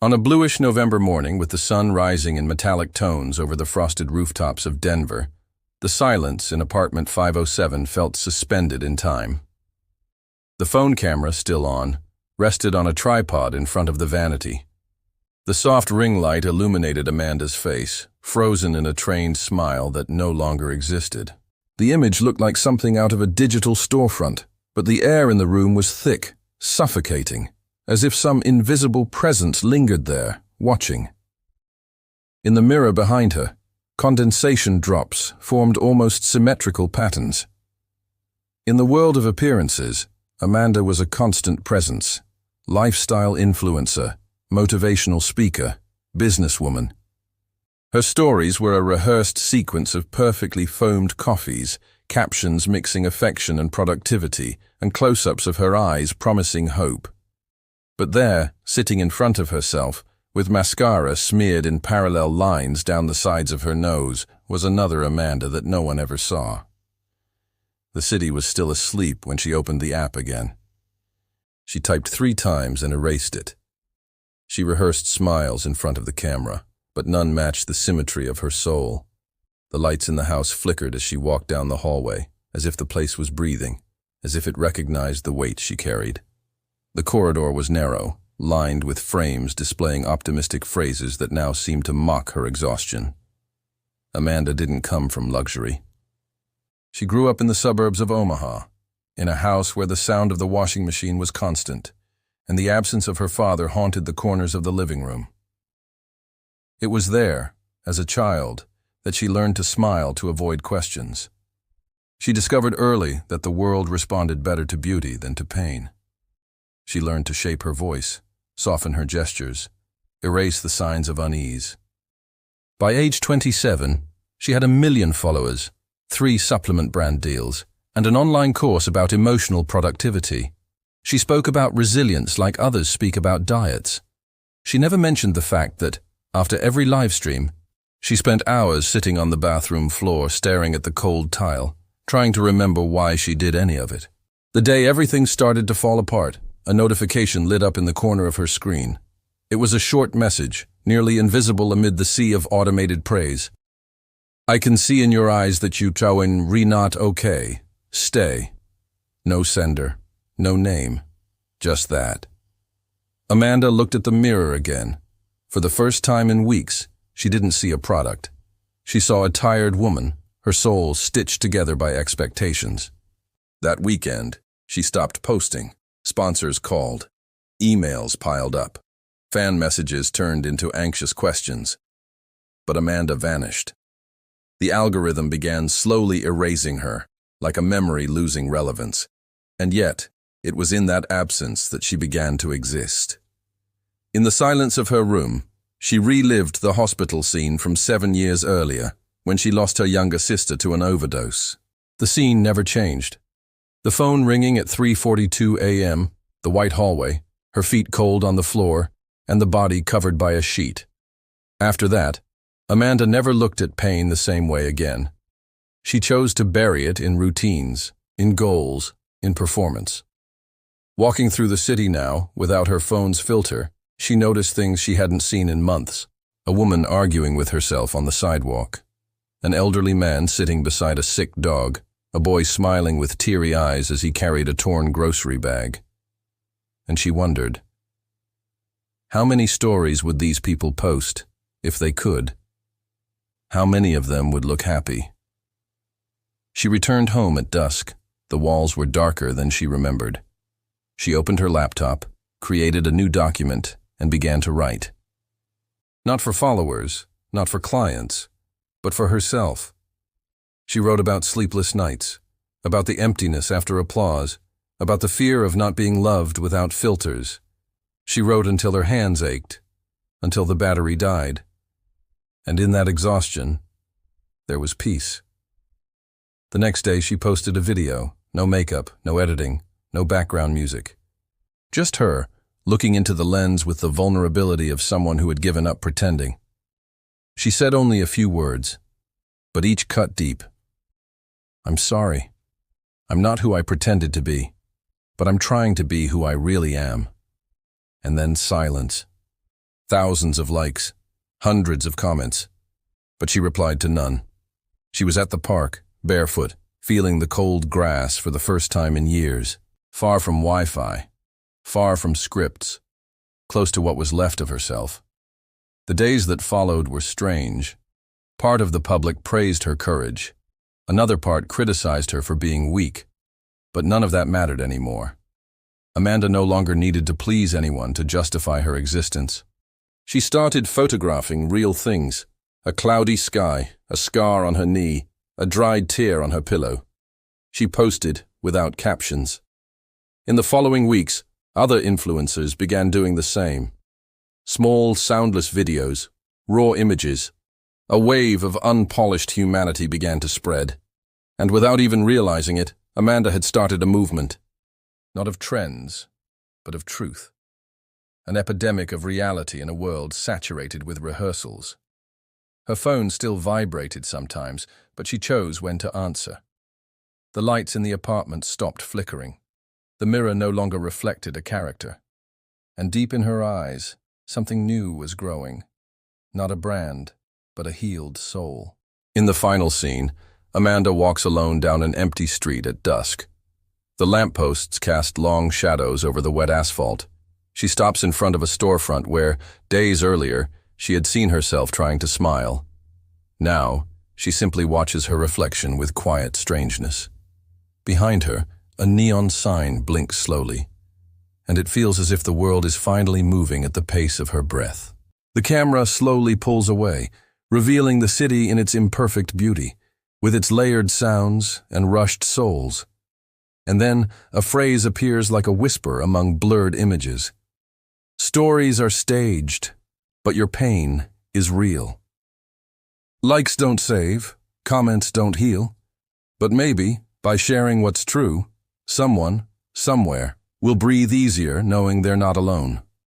On a bluish November morning with the sun rising in metallic tones over the frosted rooftops of Denver, the silence in apartment 507 felt suspended in time. The phone camera, still on, rested on a tripod in front of the vanity. The soft ring light illuminated Amanda's face, frozen in a trained smile that no longer existed. The image looked like something out of a digital storefront, but the air in the room was thick, suffocating, as if some invisible presence lingered there, watching. In the mirror behind her, condensation drops formed almost symmetrical patterns. In the world of appearances, Amanda was a constant presence, lifestyle influencer, motivational speaker, businesswoman. Her stories were a rehearsed sequence of perfectly foamed coffees, captions mixing affection and productivity, and close-ups of her eyes promising hope. But there, sitting in front of herself, with mascara smeared in parallel lines down the sides of her nose, was another Amanda that no one ever saw. The city was still asleep when she opened the app again. She typed 3 times and erased it. She rehearsed smiles in front of the camera, but none matched the symmetry of her soul. The lights in the house flickered as she walked down the hallway, as if the place was breathing, as if it recognized the weight she carried. The corridor was narrow, lined with frames displaying optimistic phrases that now seemed to mock her exhaustion. Amanda didn't come from luxury. She grew up in the suburbs of Omaha, in a house where the sound of the washing machine was constant, and the absence of her father haunted the corners of the living room. It was there, as a child, that she learned to smile to avoid questions. She discovered early that the world responded better to beauty than to pain. She learned to shape her voice, soften her gestures, erase the signs of unease. By age 27, she had 1 million followers, 3 supplement brand deals, and an online course about emotional productivity. She spoke about resilience like others speak about diets. She never mentioned the fact that, after every live stream, she spent hours sitting on the bathroom floor staring at the cold tile, trying to remember why she did any of it. The day everything started to fall apart, a notification lit up in the corner of her screen. It was a short message, nearly invisible amid the sea of automated praise. "I can see in your eyes that you towin re not okay. Stay." No sender, no name, just that. Amanda looked at the mirror again. For the first time in weeks, she didn't see a product. She saw a tired woman, her soul stitched together by expectations. That weekend, she stopped posting. Sponsors called. Emails piled up. Fan messages turned into anxious questions. But Amanda vanished. The algorithm began slowly erasing her, like a memory losing relevance. And yet, it was in that absence that she began to exist. In the silence of her room, she relived the hospital scene from 7 years earlier, when she lost her younger sister to an overdose. The scene never changed. The phone ringing at 3:42 a.m., the white hallway, her feet cold on the floor, and the body covered by a sheet. After that, Amanda never looked at pain the same way again. She chose to bury it in routines, in goals, in performance. Walking through the city now, without her phone's filter, she noticed things she hadn't seen in months. A woman arguing with herself on the sidewalk. An elderly man sitting beside a sick dog. A boy smiling with teary eyes as he carried a torn grocery bag. And she wondered, how many stories would these people post, if they could? How many of them would look happy? She returned home at dusk. The walls were darker than she remembered. She opened her laptop, created a new document, and began to write. Not for followers, not for clients, but for herself. She wrote about sleepless nights, about the emptiness after applause, about the fear of not being loved without filters. She wrote until her hands ached, until the battery died. And in that exhaustion, there was peace. The next day she posted a video, no makeup, no editing, no background music. Just her, looking into the lens with the vulnerability of someone who had given up pretending. She said only a few words, but each cut deep. "I'm sorry. I'm not who I pretended to be, but I'm trying to be who I really am." And then silence. Thousands of likes, hundreds of comments. But she replied to none. She was at the park, barefoot, feeling the cold grass for the first time in years, far from Wi-Fi, far from scripts, close to what was left of herself. The days that followed were strange. Part of the public praised her courage. Another part criticized her for being weak. But none of that mattered anymore. Amanda no longer needed to please anyone to justify her existence. She started photographing real things: a cloudy sky, a scar on her knee, a dried tear on her pillow. She posted without captions. In the following weeks, other influencers began doing the same. Small, soundless videos, raw images. A wave of unpolished humanity began to spread. And without even realizing it, Amanda had started a movement. Not of trends, but of truth. An epidemic of reality in a world saturated with rehearsals. Her phone still vibrated sometimes, but she chose when to answer. The lights in the apartment stopped flickering. The mirror no longer reflected a character. And deep in her eyes, something new was growing. Not a brand, but a healed soul. In the final scene, Amanda walks alone down an empty street at dusk. The lampposts cast long shadows over the wet asphalt. She stops in front of a storefront where, days earlier, she had seen herself trying to smile. Now, she simply watches her reflection with quiet strangeness. Behind her, a neon sign blinks slowly, and it feels as if the world is finally moving at the pace of her breath. The camera slowly pulls away, revealing the city in its imperfect beauty, with its layered sounds and rushed souls. And then a phrase appears like a whisper among blurred images. Stories are staged, but your pain is real. Likes don't save, comments don't heal, but maybe, by sharing what's true, someone, somewhere, will breathe easier knowing they're not alone.